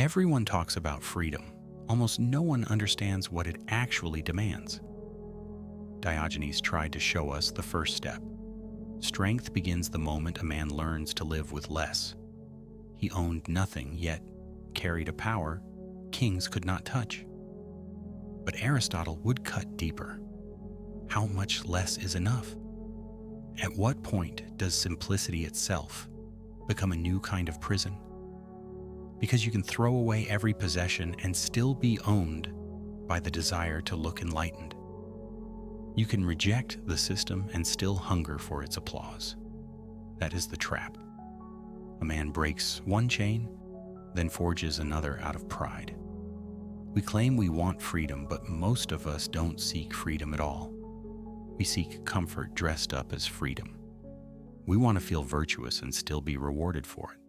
Everyone talks about freedom. Almost no one understands what it actually demands. Diogenes tried to show us the first step. Strength begins the moment a man learns to live with less. He owned nothing, yet carried a power kings could not touch. But Aristotle would cut deeper. How much less is enough? At what point does simplicity itself become a new kind of prison? Because you can throw away every possession and still be owned by the desire to look enlightened. You can reject the system and still hunger for its applause. That is the trap. A man breaks one chain, then forges another out of pride. We claim we want freedom, but most of us don't seek freedom at all. We seek comfort dressed up as freedom. We want to feel virtuous and still be rewarded for it.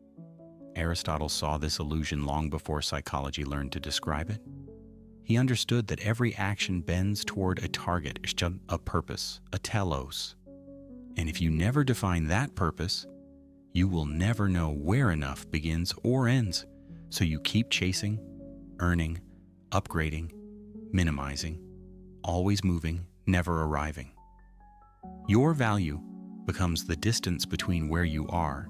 Aristotle saw this illusion long before psychology learned to describe it. He understood that every action bends toward a target, a purpose, a telos. And if you never define that purpose, you will never know where enough begins or ends. So you keep chasing, earning, upgrading, minimizing, always moving, never arriving. Your value becomes the distance between where you are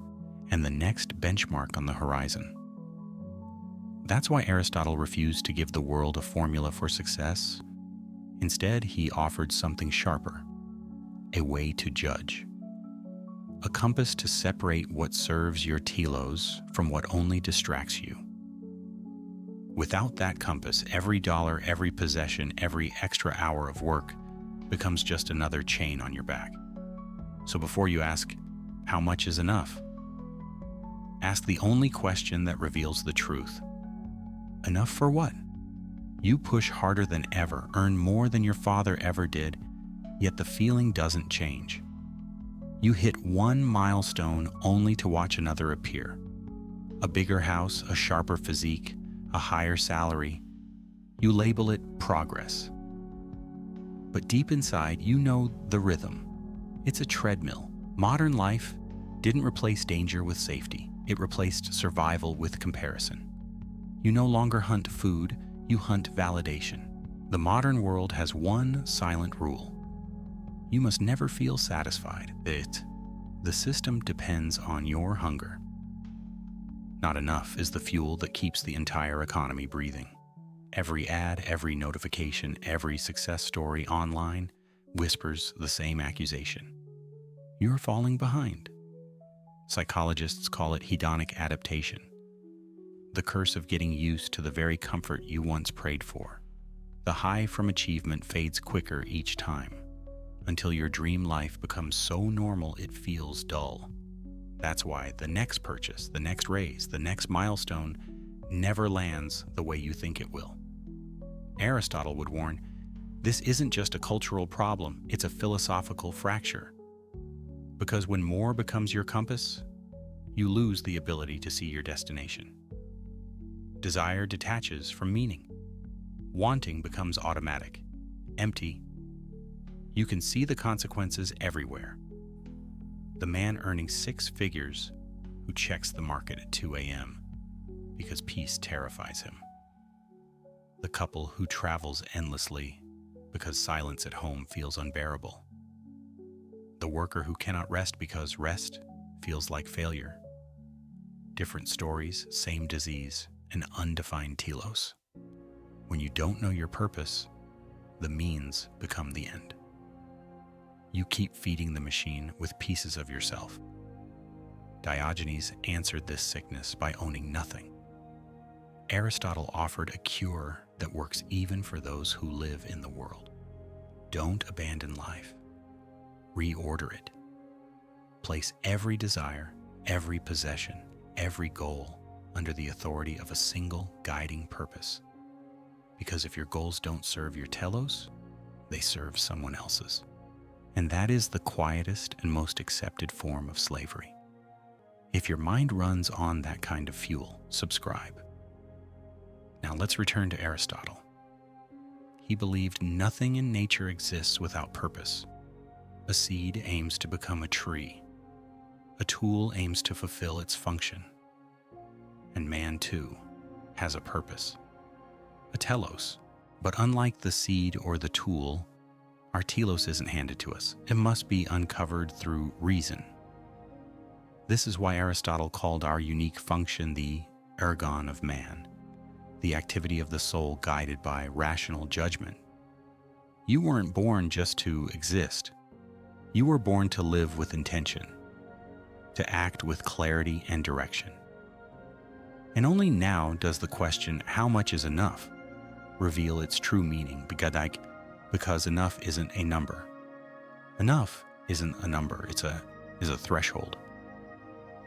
and the next benchmark on the horizon. That's why Aristotle refused to give the world a formula for success. Instead, he offered something sharper, a way to judge. A compass to separate what serves your telos from what only distracts you. Without that compass, every dollar, every possession, every extra hour of work becomes just another chain on your back. So before you ask, how much is enough? Ask the only question that reveals the truth. Enough for what? You push harder than ever, earn more than your father ever did, yet the feeling doesn't change. You hit one milestone only to watch another appear. A bigger house, a sharper physique, a higher salary. You label it progress. But deep inside, you know the rhythm. It's a treadmill. Modern life didn't replace danger with safety. It replaced survival with comparison. You no longer hunt food, you hunt validation. The modern world has one silent rule. You must never feel satisfied. The system depends on your hunger. Not enough is the fuel that keeps the entire economy breathing. Every ad, every notification, every success story online whispers the same accusation. You're falling behind. Psychologists call it hedonic adaptation, the curse of getting used to the very comfort you once prayed for. The high from achievement fades quicker each time, until your dream life becomes so normal it feels dull. That's why the next purchase, the next raise, the next milestone never lands the way you think it will. Aristotle would warn, this isn't just a cultural problem, it's a philosophical fracture. Because when more becomes your compass, you lose the ability to see your destination. Desire detaches from meaning. Wanting becomes automatic, empty. You can see the consequences everywhere. The man earning 6 figures who checks the market at 2 a.m. because peace terrifies him. The couple who travels endlessly because silence at home feels unbearable. The worker who cannot rest because rest feels like failure. Different stories, same disease, an undefined telos. When you don't know your purpose, the means become the end. You keep feeding the machine with pieces of yourself. Diogenes answered this sickness by owning nothing. Aristotle offered a cure that works even for those who live in the world. Don't abandon life. Reorder it. Place every desire, every possession, every goal under the authority of a single guiding purpose. Because if your goals don't serve your telos, they serve someone else's. And that is the quietest and most accepted form of slavery. If your mind runs on that kind of fuel, subscribe. Now let's return to Aristotle. He believed nothing in nature exists without purpose. A seed aims to become a tree. A tool aims to fulfill its function. And man, too, has a purpose, a telos. But unlike the seed or the tool, our telos isn't handed to us. It must be uncovered through reason. This is why Aristotle called our unique function the ergon of man, the activity of the soul guided by rational judgment. You weren't born just to exist. You were born to live with intention, to act with clarity and direction. And only now does the question, how much is enough, reveal its true meaning, because enough isn't a number. Enough isn't a number, is a threshold.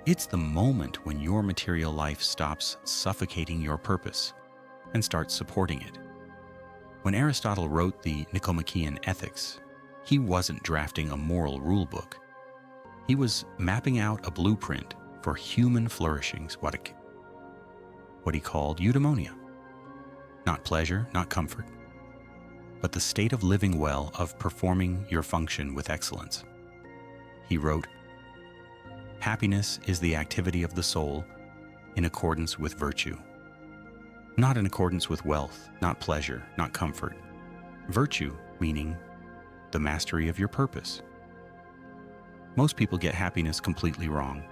It's the moment when your material life stops suffocating your purpose and starts supporting it. When Aristotle wrote the Nicomachean Ethics, he wasn't drafting a moral rule book. He was mapping out a blueprint for human flourishings, what he called eudaimonia. Not pleasure, not comfort, but the state of living well, of performing your function with excellence. He wrote, "Happiness is the activity of the soul in accordance with virtue. Not in accordance with wealth, not pleasure, not comfort. Virtue meaning the mastery of your purpose." Most people get happiness completely wrong.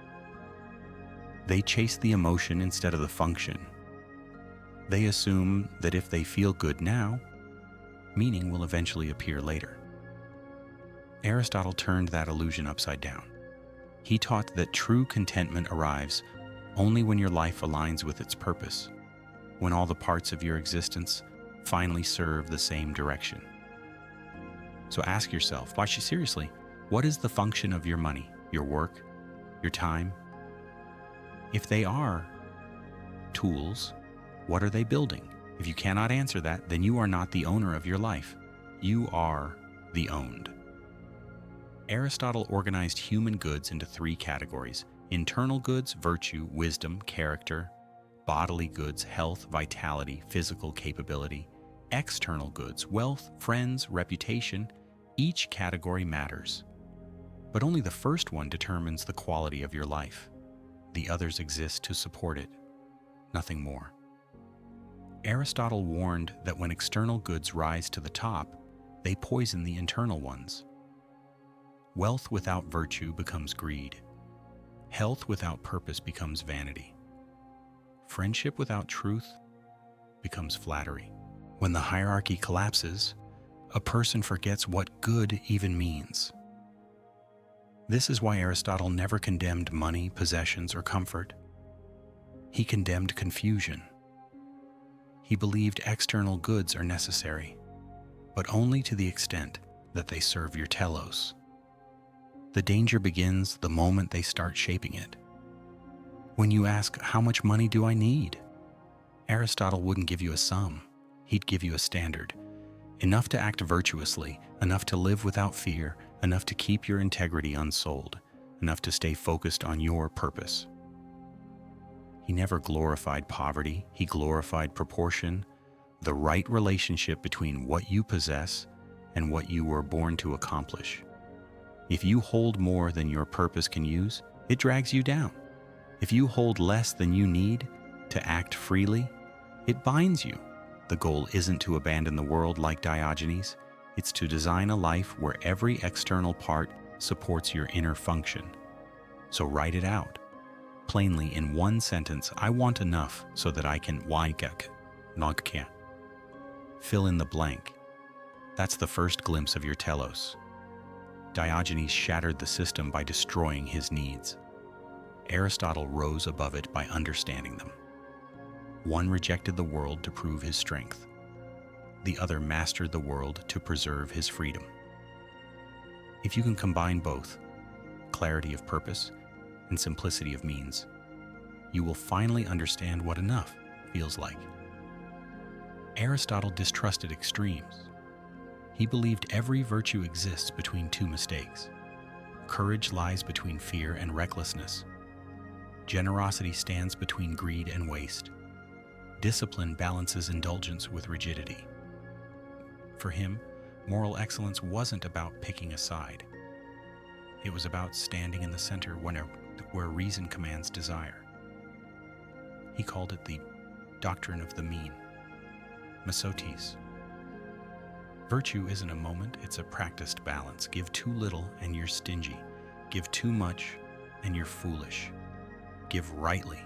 They chase the emotion instead of the function. They assume that if they feel good now, meaning will eventually appear later. Aristotle turned that illusion upside down. He taught that true contentment arrives only when your life aligns with its purpose, when all the parts of your existence finally serve the same direction. So ask yourself, seriously, what is the function of your money, your work, your time? If they are tools, what are they building? If you cannot answer that, then you are not the owner of your life. You are the owned. Aristotle organized human goods into 3 categories: internal goods, virtue, wisdom, character; bodily goods, health, vitality, physical capability; external goods, wealth, friends, reputation. Each category matters, but only the first one determines the quality of your life. The others exist to support it, nothing more. Aristotle warned that when external goods rise to the top, they poison the internal ones. Wealth without virtue becomes greed. Health without purpose becomes vanity. Friendship without truth becomes flattery. When the hierarchy collapses, a person forgets what good even means. This is why Aristotle never condemned money, possessions, or comfort. He condemned confusion. He believed external goods are necessary, but only to the extent that they serve your telos. The danger begins the moment they start shaping it. When you ask, how much money do I need? Aristotle wouldn't give you a sum. He'd give you a standard. Enough to act virtuously, enough to live without fear, enough to keep your integrity unsoiled, enough to stay focused on your purpose. He never glorified poverty. He glorified proportion, the right relationship between what you possess and what you were born to accomplish. If you hold more than your purpose can use, it drags you down. If you hold less than you need to act freely, it binds you. The goal isn't to abandon the world like Diogenes. It's to design a life where every external part supports your inner function. So write it out. Plainly, in one sentence, I want enough so that I can fill in the blank. That's the first glimpse of your telos. Diogenes shattered the system by destroying his needs. Aristotle rose above it by understanding them. One rejected the world to prove his strength. The other mastered the world to preserve his freedom. If you can combine both, clarity of purpose and simplicity of means, you will finally understand what enough feels like. Aristotle distrusted extremes. He believed every virtue exists between 2 mistakes. Courage lies between fear and recklessness. Generosity stands between greed and waste. Discipline balances indulgence with rigidity. For him, moral excellence wasn't about picking a side. It was about standing in the center where reason commands desire. He called it the Doctrine of the mean. Mesotes. Virtue isn't a moment, it's a practiced balance. Give too little and you're stingy. Give too much and you're foolish. Give rightly,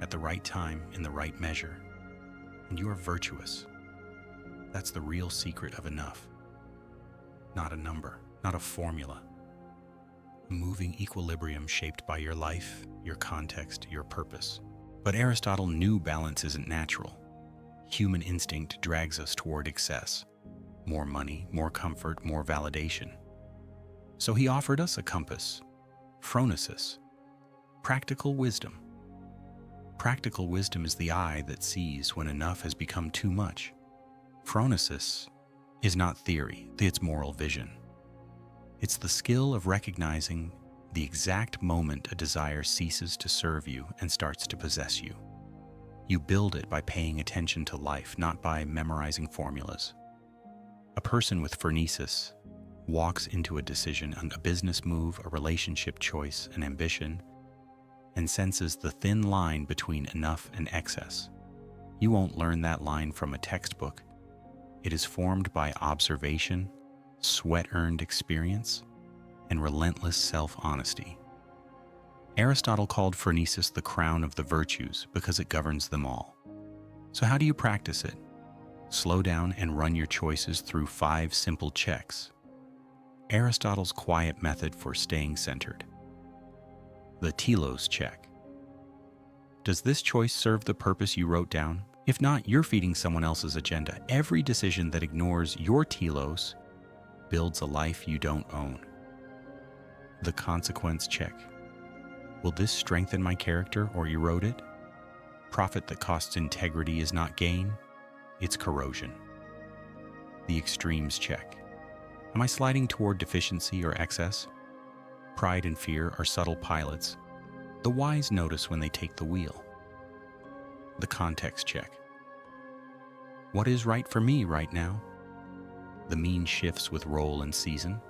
at the right time, in the right measure, and you are virtuous. That's the real secret of enough. Not a number, not a formula. A moving equilibrium shaped by your life, your context, your purpose. But Aristotle knew balance isn't natural. Human instinct drags us toward excess. More money, more comfort, more validation. So he offered us a compass, phronesis, practical wisdom. Practical wisdom is the eye that sees when enough has become too much. Phronesis is not theory, it's moral vision. It's the skill of recognizing the exact moment a desire ceases to serve you and starts to possess you. You build it by paying attention to life, not by memorizing formulas. A person with phronesis walks into a decision, a business move, a relationship choice, an ambition, and senses the thin line between enough and excess. You won't learn that line from a textbook. It is formed by observation, sweat-earned experience, and relentless self-honesty. Aristotle called phronesis the crown of the virtues because it governs them all. So how do you practice it? Slow down and run your choices through 5 simple checks. Aristotle's quiet method for staying centered. The telos check. Does this choice serve the purpose you wrote down? If not, you're feeding someone else's agenda. Every decision that ignores your telos builds a life you don't own. The consequence check. Will this strengthen my character or erode it? Profit that costs integrity is not gain, it's corrosion. The extremes check. Am I sliding toward deficiency or excess? Pride and fear are subtle pilots. The wise notice when they take the wheel. The context check. What is right for me right now? The mean shifts with role and season.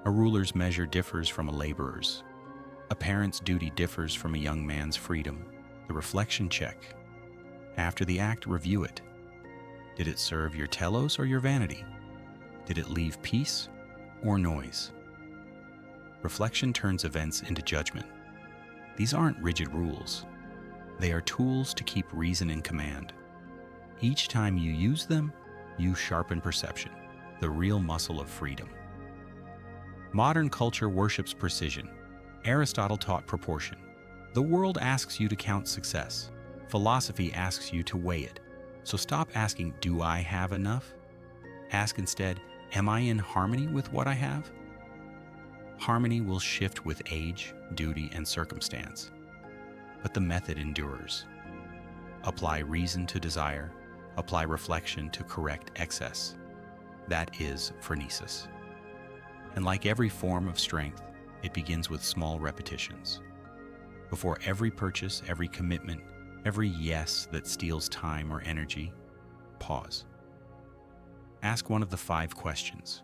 A ruler's measure differs from a laborer's. A parent's duty differs from a young man's freedom. The reflection check. After the act, review it. Did it serve your telos or your vanity? Did it leave peace or noise? Reflection turns events into judgment. These aren't rigid rules. They are tools to keep reason in command. Each time you use them, you sharpen perception, the real muscle of freedom. Modern culture worships precision. Aristotle taught proportion. The world asks you to count success. Philosophy asks you to weigh it. So stop asking, do I have enough? Ask instead, am I in harmony with what I have? Harmony will shift with age, duty, and circumstance. But the method endures. Apply reason to desire. Apply reflection to correct excess. That is phronesis. And like every form of strength, it begins with small repetitions. Before every purchase, every commitment, every yes that steals time or energy, pause. Ask one of the 5 questions.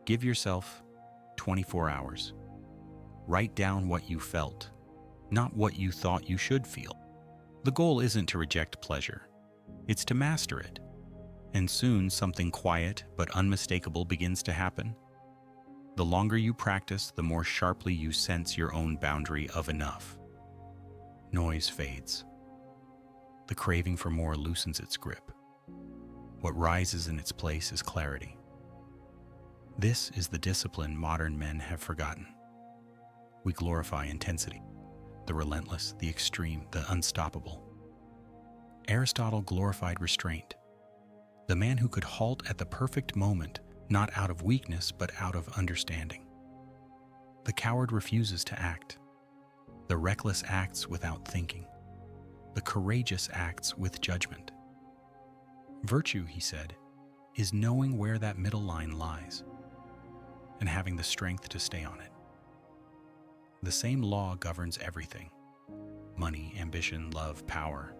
Give yourself 24 hours. Write down what you felt, not what you thought you should feel. The goal isn't to reject pleasure. It's to master it. And soon something quiet but unmistakable begins to happen. The longer you practice, the more sharply you sense your own boundary of enough. Noise fades. The craving for more loosens its grip. What rises in its place is clarity. This is the discipline modern men have forgotten. We glorify intensity, the relentless, the extreme, the unstoppable. Aristotle glorified restraint. The man who could halt at the perfect moment, not out of weakness, but out of understanding. The coward refuses to act. The reckless acts without thinking. The courageous acts with judgment. Virtue, he said, is knowing where that middle line lies and having the strength to stay on it. The same law governs everything. Money, ambition, love, power.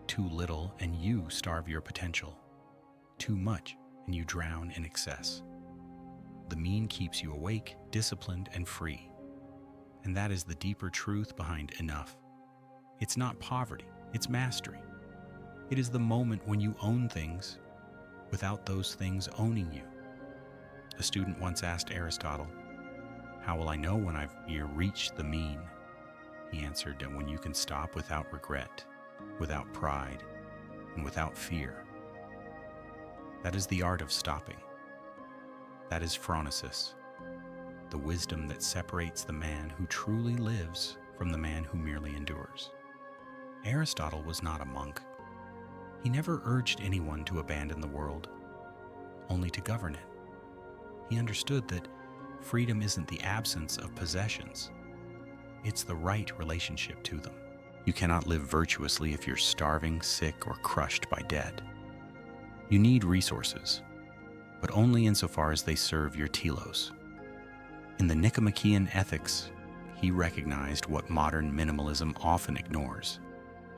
Too little and you starve your potential. Too much and you drown in excess. The mean keeps you awake, disciplined, and free. And that is the deeper truth behind enough. It's not poverty, It's mastery. It is the moment when you own things without those things owning you. A student once asked Aristotle, "How will I know when I've reached the mean?" He answered, "When you can stop without regret, without pride, and without fear." That is the art of stopping. That is phronesis, the wisdom that separates the man who truly lives from the man who merely endures. Aristotle was not a monk. He never urged anyone to abandon the world, only to govern it. He understood that freedom isn't the absence of possessions. It's the right relationship to them. You cannot live virtuously if you're starving, sick, or crushed by debt. You need resources, but only insofar as they serve your telos. In the Nicomachean Ethics, he recognized what modern minimalism often ignores.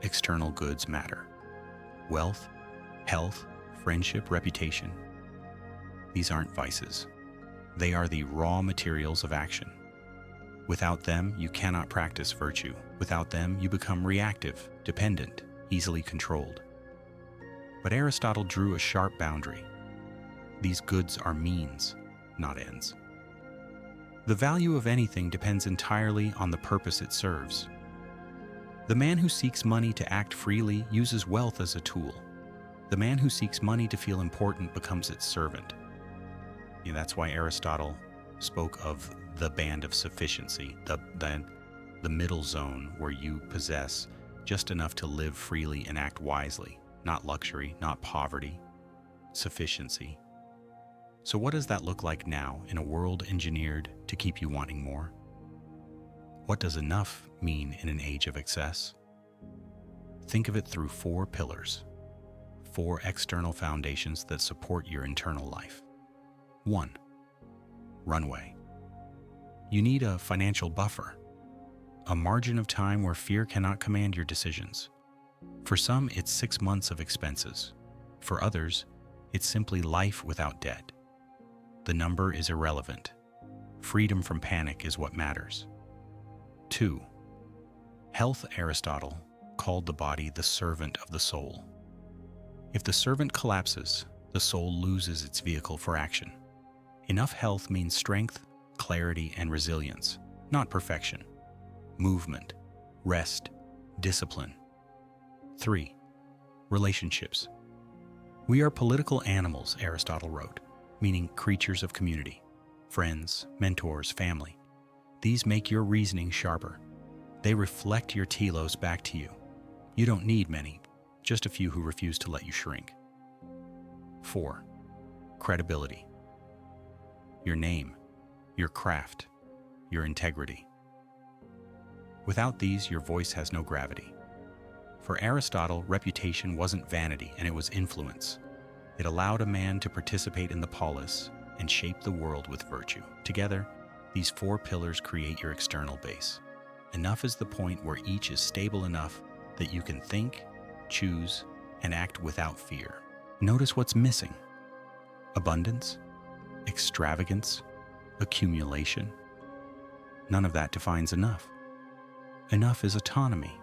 External goods matter. Wealth, health, friendship, reputation. These aren't vices. They are the raw materials of action. Without them, you cannot practice virtue. Without them, you become reactive, dependent, easily controlled. But Aristotle drew a sharp boundary. These goods are means, not ends. The value of anything depends entirely on the purpose it serves. The man who seeks money to act freely uses wealth as a tool. The man who seeks money to feel important becomes its servant. That's why Aristotle spoke of the band of sufficiency, the middle zone where you possess just enough to live freely and act wisely, not luxury, not poverty, sufficiency. So what does that look like now in a world engineered to keep you wanting more? What does enough mean in an age of excess? Think of it through 4 pillars, 4 external foundations that support your internal life. 1. Runway. You need a financial buffer, a margin of time where fear cannot command your decisions. For some, it's 6 months of expenses. For others, it's simply life without debt. The number is irrelevant. Freedom from panic is what matters. 2. Health. Aristotle called the body the servant of the soul. If the servant collapses, the soul loses its vehicle for action. Enough health means strength, clarity, and resilience, not perfection. Movement, rest, discipline. 3. Relationships. We are political animals, Aristotle wrote, meaning creatures of community. Friends, mentors, family. These make your reasoning sharper. They reflect your telos back to you. You don't need many, just a few who refuse to let you shrink. 4. Credibility. Your name, your craft, your integrity. Without these, your voice has no gravity. For Aristotle, reputation wasn't vanity, and it was influence. It allowed a man to participate in the polis and shape the world with virtue. Together, these 4 pillars create your external base. Enough is the point where each is stable enough that you can think, choose, and act without fear. Notice what's missing. Abundance, extravagance, accumulation. None of that defines enough. Enough is autonomy.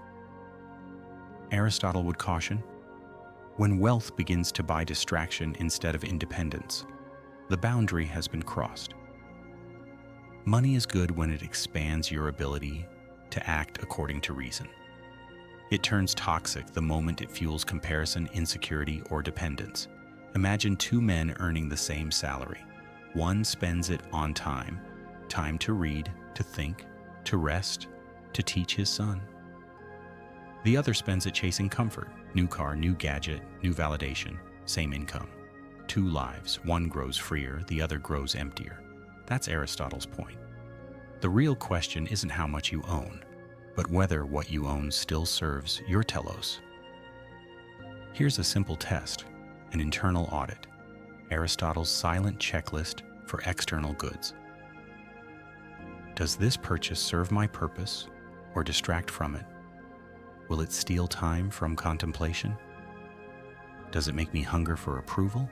Aristotle would caution, when wealth begins to buy distraction instead of independence, the boundary has been crossed. Money is good when it expands your ability to act according to reason. It turns toxic the moment it fuels comparison, insecurity, or dependence. Imagine 2 men earning the same salary. One spends it on time to read, to think, to rest, to teach his son. The other spends it chasing comfort, new car, new gadget, new validation, same income. 2 lives, one grows freer, the other grows emptier. That's Aristotle's point. The real question isn't how much you own, but whether what you own still serves your telos. Here's a simple test, an internal audit. Aristotle's silent checklist for external goods. Does this purchase serve my purpose or distract from it? Will it steal time from contemplation? Does it make me hunger for approval?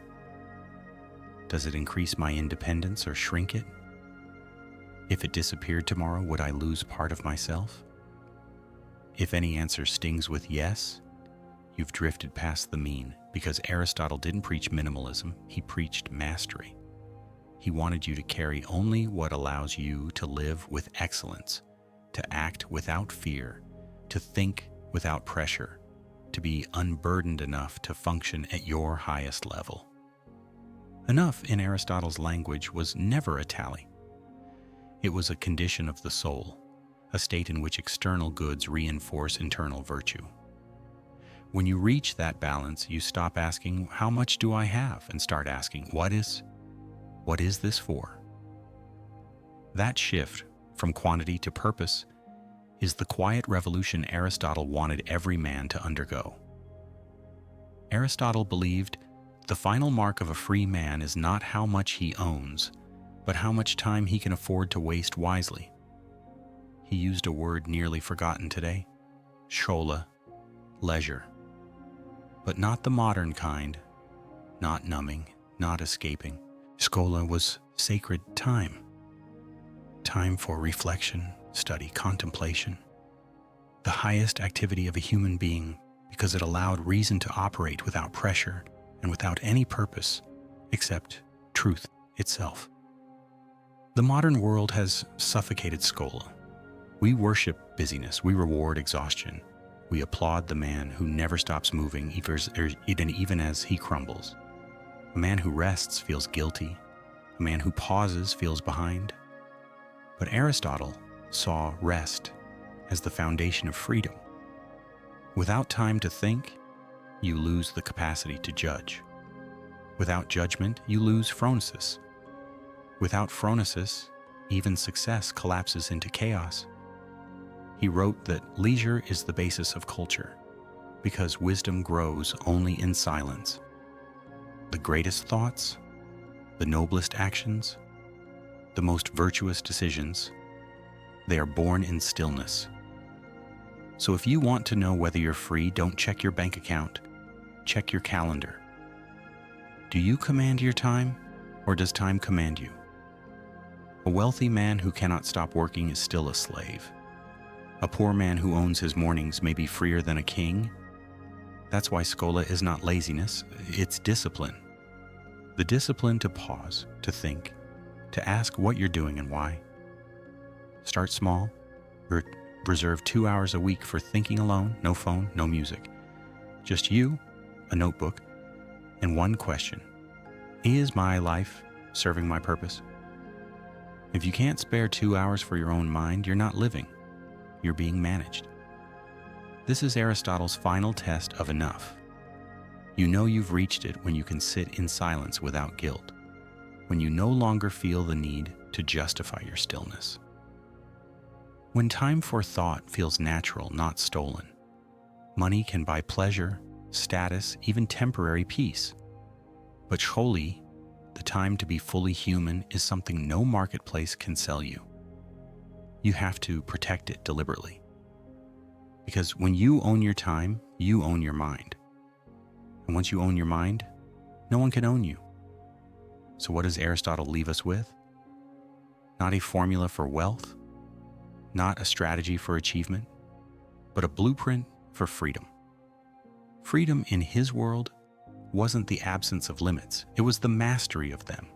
Does it increase my independence or shrink it? If it disappeared tomorrow, would I lose part of myself? If any answer stings with yes, You've drifted past the mean because Aristotle didn't preach minimalism, he preached mastery. He wanted you to carry only what allows you to live with excellence, to act without fear, to think without pressure, to be unburdened enough to function at your highest level. Enough, in Aristotle's language, was never a tally. It was a condition of the soul, a state in which external goods reinforce internal virtue. When you reach that balance, you stop asking, "How much do I have?" and start asking, What is this for? That shift from quantity to purpose is the quiet revolution Aristotle wanted every man to undergo. Aristotle believed the final mark of a free man is not how much he owns, but how much time he can afford to waste wisely. He used a word nearly forgotten today, schola, leisure. But not the modern kind, not numbing, not escaping. Schola was sacred time. Time for reflection, study, contemplation. The highest activity of a human being because it allowed reason to operate without pressure and without any purpose except truth itself. The modern world has suffocated schola. We worship busyness, we reward exhaustion. We applaud the man who never stops moving even as he crumbles. A man who rests feels guilty. A man who pauses feels behind. But Aristotle saw rest as the foundation of freedom. Without time to think, you lose the capacity to judge. Without judgment, you lose phronesis. Without phronesis, even success collapses into chaos. He wrote that leisure is the basis of culture, because wisdom grows only in silence. The greatest thoughts, the noblest actions, the most virtuous decisions, they are born in stillness. So if you want to know whether you're free, don't check your bank account, check your calendar. Do you command your time, or does time command you? A wealthy man who cannot stop working is still a slave. A poor man who owns his mornings may be freer than a king. That's why schola is not laziness, it's discipline. The discipline to pause, to think, to ask what you're doing and why. Start small. Reserve 2 hours a week for thinking alone, no phone, no music. Just you, a notebook, and one question. Is my life serving my purpose? If you can't spare 2 hours for your own mind, you're not living. You're being managed. This is Aristotle's final test of enough. You know you've reached it when you can sit in silence without guilt, when you no longer feel the need to justify your stillness. When time for thought feels natural, not stolen. Money can buy pleasure, status, even temporary peace. But scholi, the time to be fully human, is something no marketplace can sell you. You have to protect it deliberately. Because when you own your time, you own your mind. And once you own your mind, no one can own you. So what does Aristotle leave us with? Not a formula for wealth, not a strategy for achievement, but a blueprint for freedom. Freedom in his world wasn't the absence of limits, it was the mastery of them.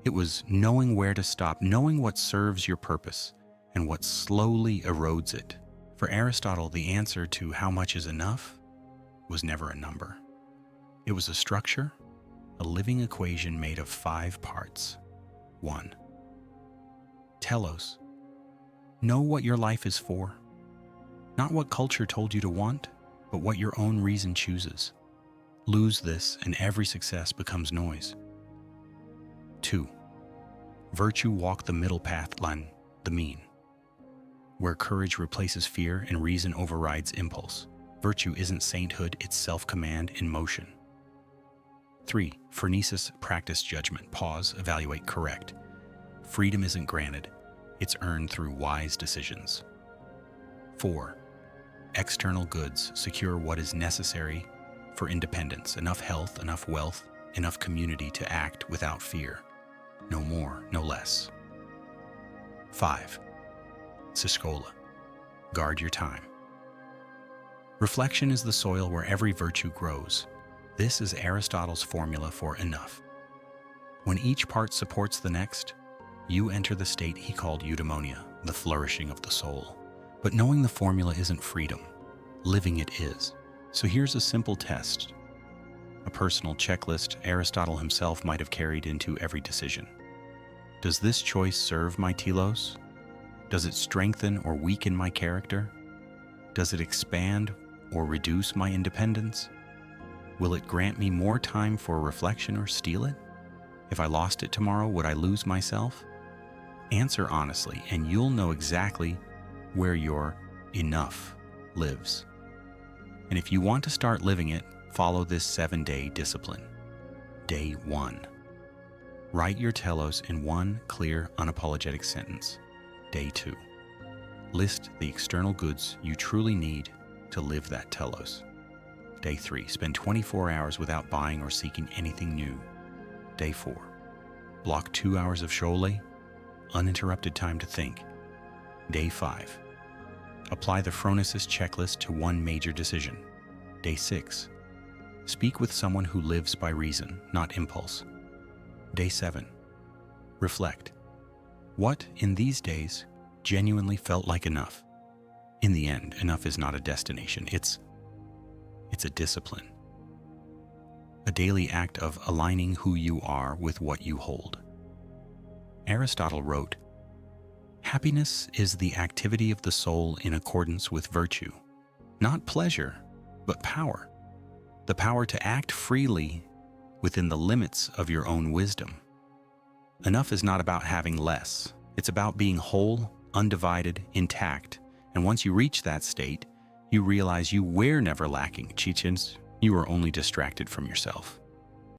It was knowing where to stop, knowing what serves your purpose, and what slowly erodes it. For Aristotle, the answer to how much is enough was never a number. It was a structure, a living equation made of 5 parts. 1. Telos. Know what your life is for. Not what culture told you to want, but what your own reason chooses. Lose this, and every success becomes noise. 2. Virtue walk the middle path, the mean. Where courage replaces fear and reason overrides impulse. Virtue isn't sainthood, it's self-command in motion. 3. Phronesis, practice judgment, pause, evaluate, correct. Freedom isn't granted, it's earned through wise decisions. 4. External goods, secure what is necessary for independence, enough health, enough wealth, enough community to act without fear. No more, no less. 5. Siscola, guard your time. Reflection is the soil where every virtue grows. This is Aristotle's formula for enough. When each part supports the next, you enter the state he called eudaimonia, the flourishing of the soul. But knowing the formula isn't freedom. Living it is. So here's a simple test, a personal checklist Aristotle himself might have carried into every decision. Does this choice serve my telos? Does it strengthen or weaken my character? Does it expand or reduce my independence? Will it grant me more time for reflection or steal it? If I lost it tomorrow, would I lose myself? Answer honestly, and you'll know exactly where your enough lives. And if you want to start living it, follow this 7-day discipline. Day 1. Write your telos in one clear, unapologetic sentence. Day 2. List the external goods you truly need to live that telos. Day 3. Spend 24 hours without buying or seeking anything new. Day 4. Block 2 hours of shole, uninterrupted time to think. Day 5. Apply the Phronesis checklist to one major decision. Day 6. Speak with someone who lives by reason, not impulse. Day 7. Reflect. What, in these days, genuinely felt like enough? In the end, enough is not a destination. It's a discipline. A daily act of aligning who you are with what you hold. Aristotle wrote, "Happiness is the activity of the soul in accordance with virtue, not pleasure, but power. The power to act freely within the limits of your own wisdom." Enough is not about having less. It's about being whole, undivided, intact. And once you reach that state, you realize you were never lacking, chichens. You were only distracted from yourself.